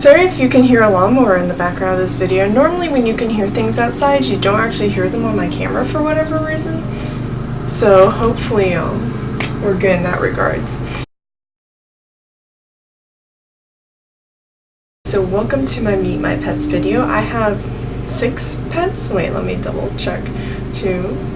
Sorry if you can hear a lawnmower in the background of this video. Normally when you can hear things outside, you don't actually hear them on my camera for whatever reason. So hopefully we're good in that regards. So welcome to my Meet My Pets video. I have 6 pets. Wait, let me double check. 2.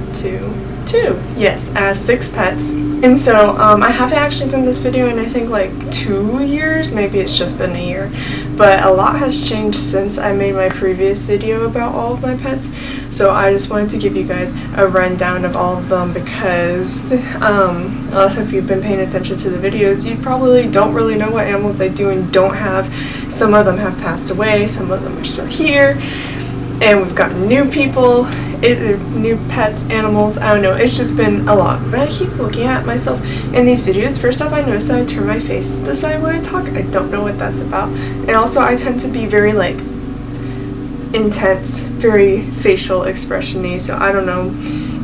Yes, I have 6 pets. And so I haven't actually done this video in I think like 2 years, maybe it's just been a year. But a lot has changed since I made my previous video about all of my pets. So I just wanted to give you guys a rundown of all of them because unless if you've been paying attention to the videos, you probably don't really know what animals I do and don't have. Some of them have passed away, some of them are still here. And we've got new people, new pets, animals, I don't know, it's just been a lot. But I keep looking at myself in these videos. First off, I noticed that I turn my face the side when I talk. I don't know what that's about. And also I tend to be very like intense, very facial expression-y, so I don't know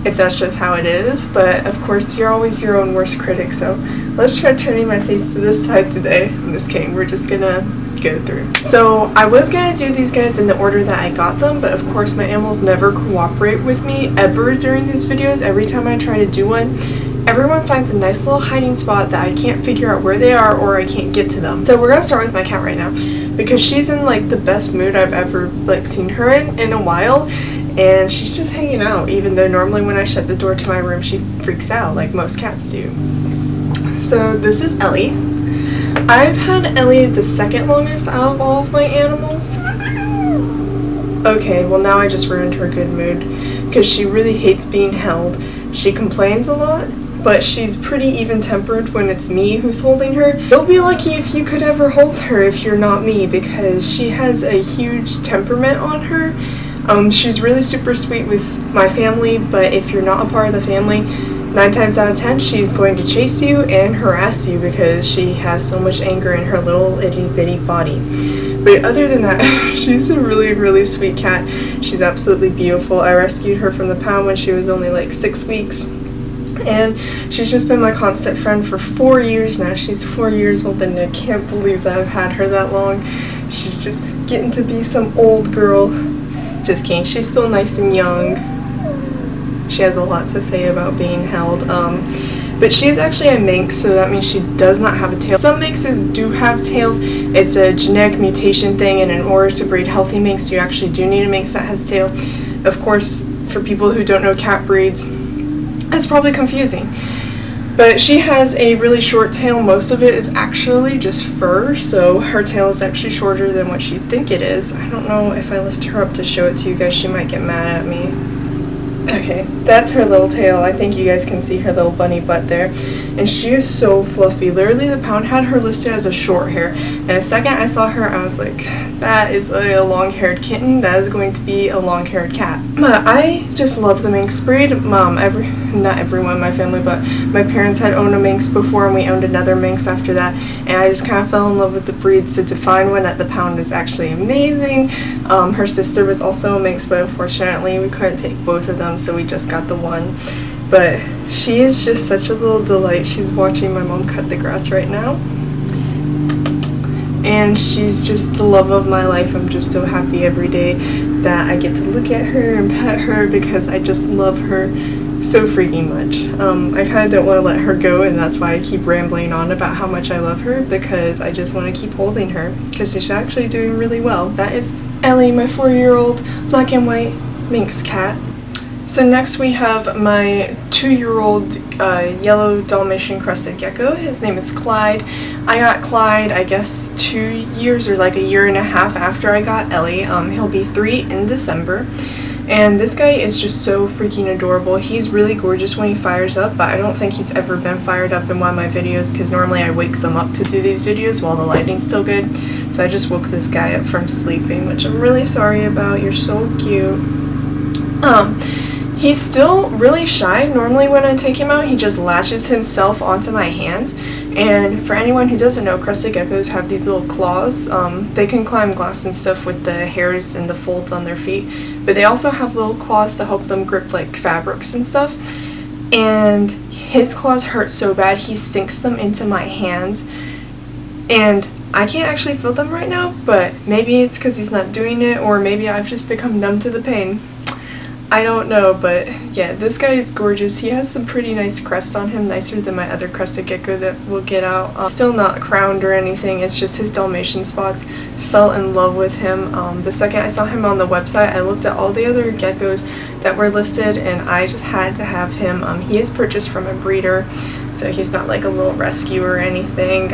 if that's just how it is. But of course, you're always your own worst critic, so let's try turning my face to this side today. I'm just kidding, we're just gonna go through. So I was gonna do these guys in the order that I got them, but of course my animals never cooperate with me ever during these videos. Every time I try to do one, everyone finds a nice little hiding spot that I can't figure out where they are or I can't get to them. So we're gonna start with my cat right now because she's in like the best mood I've ever like seen her in a while, and she's just hanging out, even though normally when I shut the door to my room she freaks out like most cats do. So this is Ellie. I've had Ellie the second longest out of all of my animals. Okay, well now I just ruined her good mood because she really hates being held. She complains a lot, but she's pretty even-tempered when it's me who's holding her. You'll be lucky if you could ever hold her if you're not me, because she has a huge temperament on her. She's really super sweet with my family, but if you're not a part of the family, 9 times out of 10, she's going to chase you and harass you because she has so much anger in her little itty-bitty body. But other than that, she's a really, really sweet cat. She's absolutely beautiful. I rescued her from the pound when she was only like 6 weeks. And she's just been my constant friend for 4 years now. She's 4 years old and I can't believe that I've had her that long. She's just getting to be some old girl. Just kidding. She's still nice and young. She has a lot to say about being held, but she is actually a minx, so that means she does not have a tail. Some minxes do have tails. It's a genetic mutation thing, and in order to breed healthy minx, you actually do need a minx that has tail. Of course, for people who don't know cat breeds, it's probably confusing. But she has a really short tail. Most of it is actually just fur, so her tail is actually shorter than what you'd think it is. I don't know if I lift her up to show it to you guys, she might get mad at me. Okay, that's her little tail. I think you guys can see her little bunny butt there. And she is so fluffy. Literally, the pound had her listed as a short hair. And the second I saw her, I was like, that is a long-haired kitten. That is going to be a long-haired cat. But I just love the minx breed. Not everyone in my family, but my parents had owned a minx before and we owned another minx after that. And I just kind of fell in love with the breed. So to find one at the pound is actually amazing. Her sister was also a minx, but unfortunately we couldn't take both of them, so we just got the one. But she is just such a little delight. She's watching my mom cut the grass right now. And she's just the love of my life. I'm just so happy every day that I get to look at her and pet her because I just love her so freaking much. I kind of don't want to let her go, and that's why I keep rambling on about how much I love her, because I just want to keep holding her because she's actually doing really well. That is Ellie, my 4-year-old black and white minx cat. So next we have my 2-year-old yellow Dalmatian Crusted Gecko. His name is Clyde. I got Clyde, I guess 2 years or like a year and a half after I got Ellie. He'll be 3 in December. And this guy is just so freaking adorable. He's really gorgeous when he fires up, but I don't think he's ever been fired up in one of my videos because normally I wake them up to do these videos while the lighting's still good. So I just woke this guy up from sleeping, which I'm really sorry about. You're so cute. He's still really shy. Normally when I take him out, he just latches himself onto my hand. And for anyone who doesn't know, Crusted geckos have these little claws. They can climb glass and stuff with the hairs and the folds on their feet, but they also have little claws to help them grip like fabrics and stuff. And his claws hurt so bad, he sinks them into my hand. And I can't actually feel them right now, but maybe it's because he's not doing it, or maybe I've just become numb to the pain. I don't know, but yeah, this guy is gorgeous. He has some pretty nice crest on him, nicer than my other crested gecko that we'll get out. Still not crowned or anything, it's just his Dalmatian spots. Fell in love with him. The second I saw him on the website, I looked at all the other geckos that were listed, and I just had to have him. He is purchased from a breeder, so he's not like a little rescue or anything.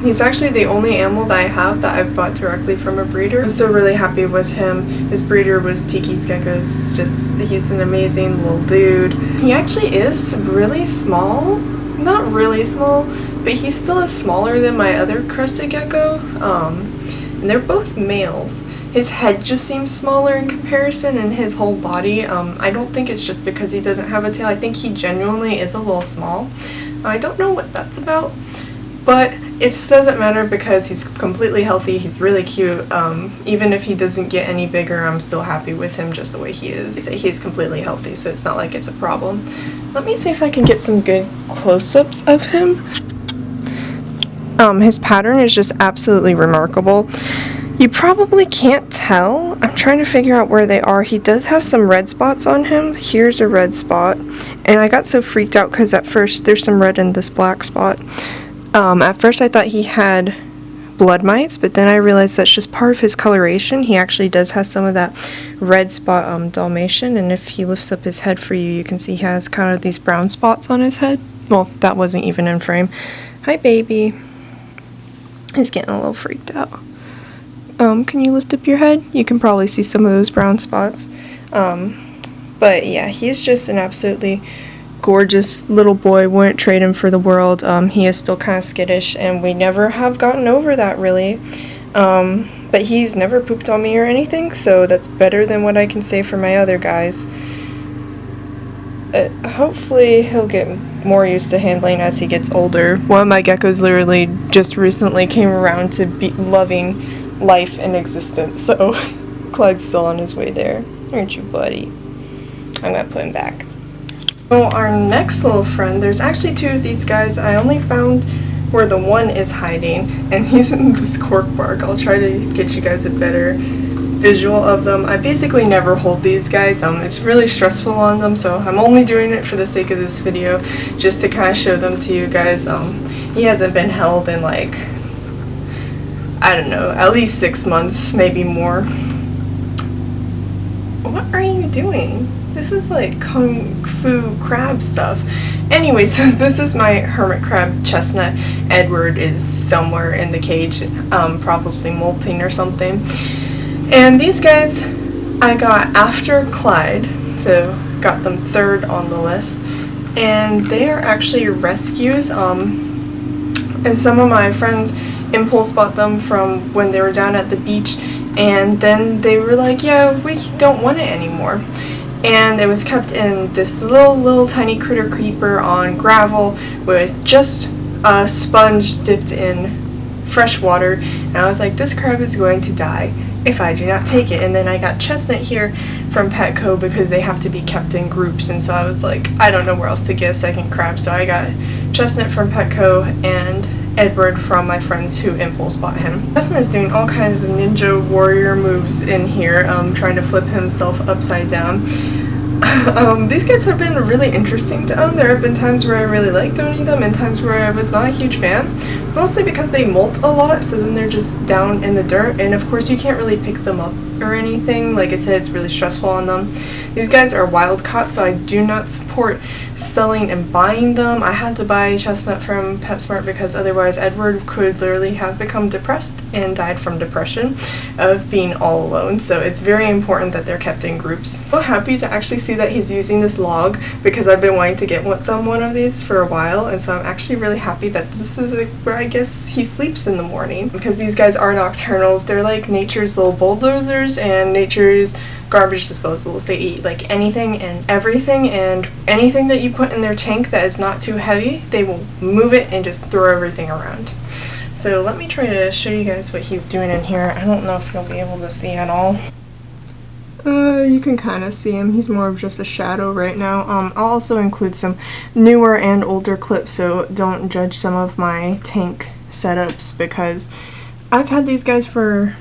He's actually the only animal that I have that I've bought directly from a breeder. I'm still really happy with him. His breeder was Tiki's Geckos. He's an amazing little dude. He actually is really small. Not really small, but he still is smaller than my other crested gecko. And they're both males. His head just seems smaller in comparison, and his whole body. I don't think it's just because he doesn't have a tail. I think he genuinely is a little small. I don't know what that's about, but it doesn't matter because he's completely healthy. He's really cute. Even if he doesn't get any bigger, I'm still happy with him just the way he is. He's completely healthy, so it's not like it's a problem. Let me see if I can get some good close-ups of him. His pattern is just absolutely remarkable. You probably can't tell. I'm trying to figure out where they are. He does have some red spots on him. Here's a red spot. And I got so freaked out because at first there's some red in this black spot. At first I thought he had blood mites, but then I realized that's just part of his coloration. He actually does have some of that red spot Dalmatian, and if he lifts up his head for you, you can see he has kind of these brown spots on his head. Well, that wasn't even in frame. Hi, baby. He's getting a little freaked out. Can you lift up your head? You can probably see some of those brown spots. But yeah, he's just an absolutely gorgeous little boy. Wouldn't trade him for the world. He is still kind of skittish, and we never have gotten over that, really. But he's never pooped on me or anything, so that's better than what I can say for my other guys. Hopefully he'll get more used to handling as he gets older. One of my geckos literally just recently came around to be loving life and existence, so Clyde's still on his way there. Aren't you, buddy? I'm gonna put him back. So our next little friend, there's actually two of these guys. I only found where the one is hiding, and he's in this cork bark. I'll try to get you guys a better visual of them. I basically never hold these guys. It's really stressful on them, so I'm only doing it for the sake of this video, just to kind of show them to you guys. He hasn't been held in like, I don't know, at least 6 months, maybe more. What are you doing? This is like kung fu crab stuff. Anyway, so this is my hermit crab, Chestnut. Edward is somewhere in the cage, probably molting or something. And these guys I got after Clyde, so got them third on the list. And they are actually rescues. And some of my friends impulse bought them from when they were down at the beach, and then they were like, yeah, we don't want it anymore. And it was kept in this little tiny critter creeper on gravel with just a sponge dipped in fresh water. And I was like, this crab is going to die if I do not take it. And then I got Chestnut here from Petco because they have to be kept in groups, and so I was like, I don't know where else to get a second crab, so I got Chestnut from Petco and Edward from my friends who impulse bought him. Chestnut is doing all kinds of ninja warrior moves in here, trying to flip himself upside down. These guys have been really interesting to own. There have been times where I really liked owning them and times where I was not a huge fan. It's mostly because they molt a lot, so then they're just down in the dirt, and of course you can't really pick them up or anything. Like I said, it's really stressful on them. These guys are wild caught, so I do not support selling and buying them. I had to buy Chestnut from PetSmart because otherwise Edward could literally have become depressed and died from depression of being all alone, so it's very important that they're kept in groups. I'm so happy to actually see that he's using this log because I've been wanting to get them one of these for a while, and so I'm actually really happy that this is where I guess he sleeps in the morning, because these guys are nocturnals. They're like nature's little bulldozers and nature's garbage disposals. They eat like anything and everything, and anything that you put in their tank that is not too heavy, they will move it and just throw everything around. So let me try to show you guys what he's doing in here. I don't know if you'll be able to see at all. You can kind of see him. He's more of just a shadow right now. I'll also include some newer and older clips, so don't judge some of my tank setups because I've had these guys for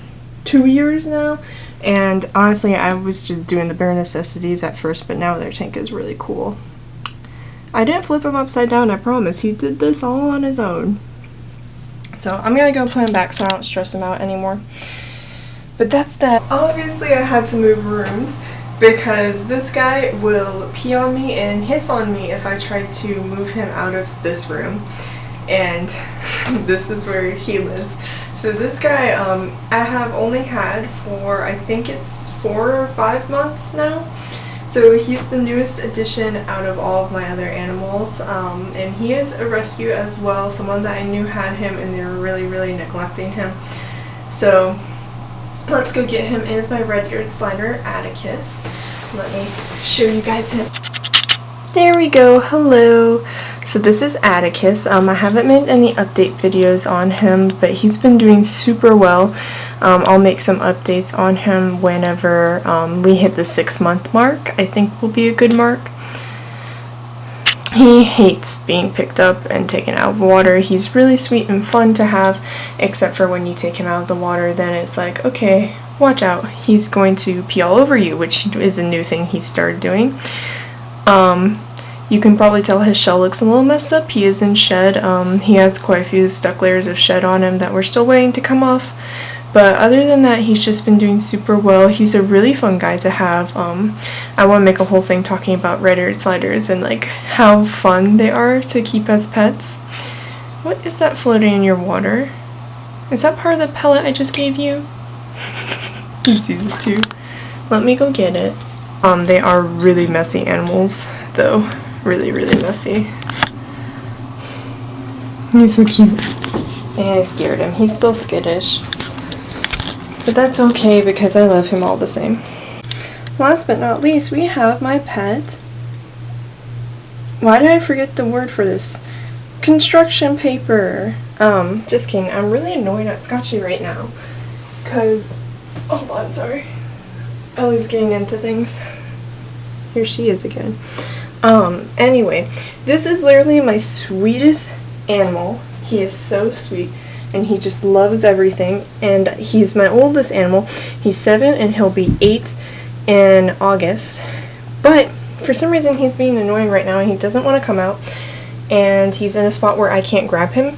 2 years now, and honestly I was just doing the bare necessities at first, but now their tank is really cool. I didn't flip him upside down, I promise. He did this all on his own. So I'm gonna go put him back so I don't stress him out anymore. But that's that. Obviously I had to move rooms because this guy will pee on me and hiss on me if I try to move him out of this room. And this is where he lives. So this guy I have only had for, I think it's 4 or 5 months now. So he's the newest addition out of all of my other animals, and he is a rescue as well, someone that I knew had him and they were really neglecting him. So let's go get him. It is my red-eared slider, Atticus. Let me show you guys him. There we go, hello. So this is Atticus. I haven't made any update videos on him, but he's been doing super well. I'll make some updates on him whenever we hit the 6-month mark. I think will be a good mark. He hates being picked up and taken out of water. He's really sweet and fun to have, except for when you take him out of the water, then it's like, okay, watch out. He's going to pee all over you, which is a new thing he started doing. You can probably tell his shell looks a little messed up. He is in shed. He has quite a few stuck layers of shed on him that we're still waiting to come off. But other than that, he's just been doing super well. He's a really fun guy to have. I want to make a whole thing talking about red-eared sliders and like how fun they are to keep as pets. What is that floating in your water? Is that part of the pellet I just gave you? He sees it too. Let me go get it. They are really messy animals though. Really messy. He's so cute. And I scared him. He's still skittish. But that's okay because I love him all the same. Last but not least, we have my pet. Why did I forget the word for this? Construction paper. Just kidding. I'm really annoyed at Scotchy right now. Cause, hold on, sorry. Ellie's getting into things. Here she is again. Anyway, this is literally my sweetest animal. He is so sweet. And he just loves everything, and he's my oldest animal. He's 7 and he'll be 8 in August, but for some reason he's being annoying right now and he doesn't want to come out, and he's in a spot where I can't grab him.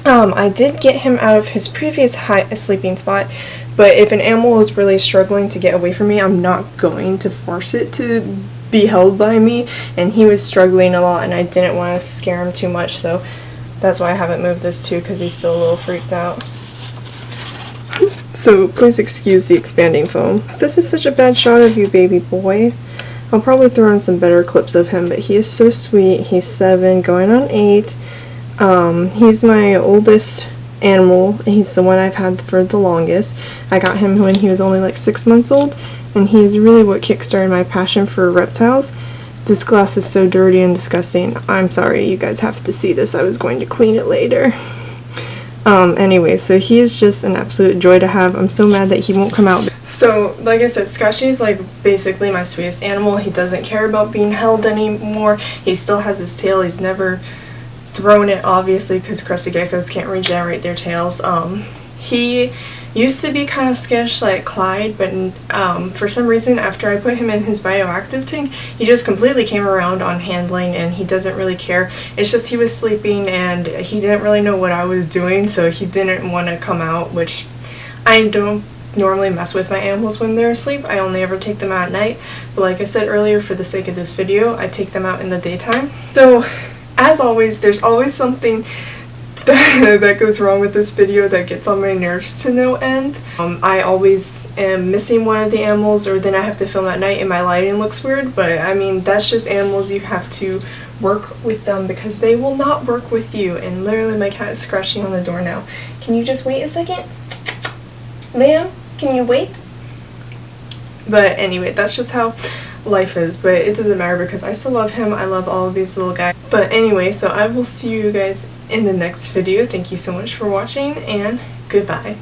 I did get him out of his previous sleeping spot, but if an animal is really struggling to get away from me, I'm not going to force it to be held by me, and he was struggling a lot and I didn't want to scare him too much, so that's why I haven't moved this too, because he's still a little freaked out. So please excuse the expanding foam. This is such a bad shot of you, baby boy. I'll probably throw in some better clips of him, but he is so sweet. He's 7, going on 8. He's my oldest animal. He's the one I've had for the longest. I got him when he was only like 6 months old, and he is really what kickstarted my passion for reptiles. This glass is so dirty and disgusting. I'm sorry, you guys have to see this. I was going to clean it later. Anyway, so he is just an absolute joy to have. I'm so mad that he won't come out. So, like I said, Scotchy is like basically my sweetest animal. He doesn't care about being held anymore. He still has his tail. He's never thrown it, obviously, because Crusted geckos can't regenerate their tails. He used to be kind of skittish like Clyde, but for some reason after I put him in his bioactive tank, he just completely came around on handling and he doesn't really care. It's just he was sleeping and he didn't really know what I was doing, so he didn't want to come out, which I don't normally mess with my animals when they're asleep. I only ever take them out at night, but like I said earlier, for the sake of this video, I take them out in the daytime. So as always, there's always something that goes wrong with this video that gets on my nerves to no end. I always am missing one of the animals, or then I have to film at night and my lighting looks weird, but I mean, that's just animals. You have to work with them because they will not work with you. And literally my cat is scratching on the door now. Can you just wait a second? Ma'am, can you wait? But anyway, that's just how life is, but it doesn't matter because I still love him. I love all of these little guys. But anyway, so I will see you guys in the next video. Thank you so much for watching, and goodbye.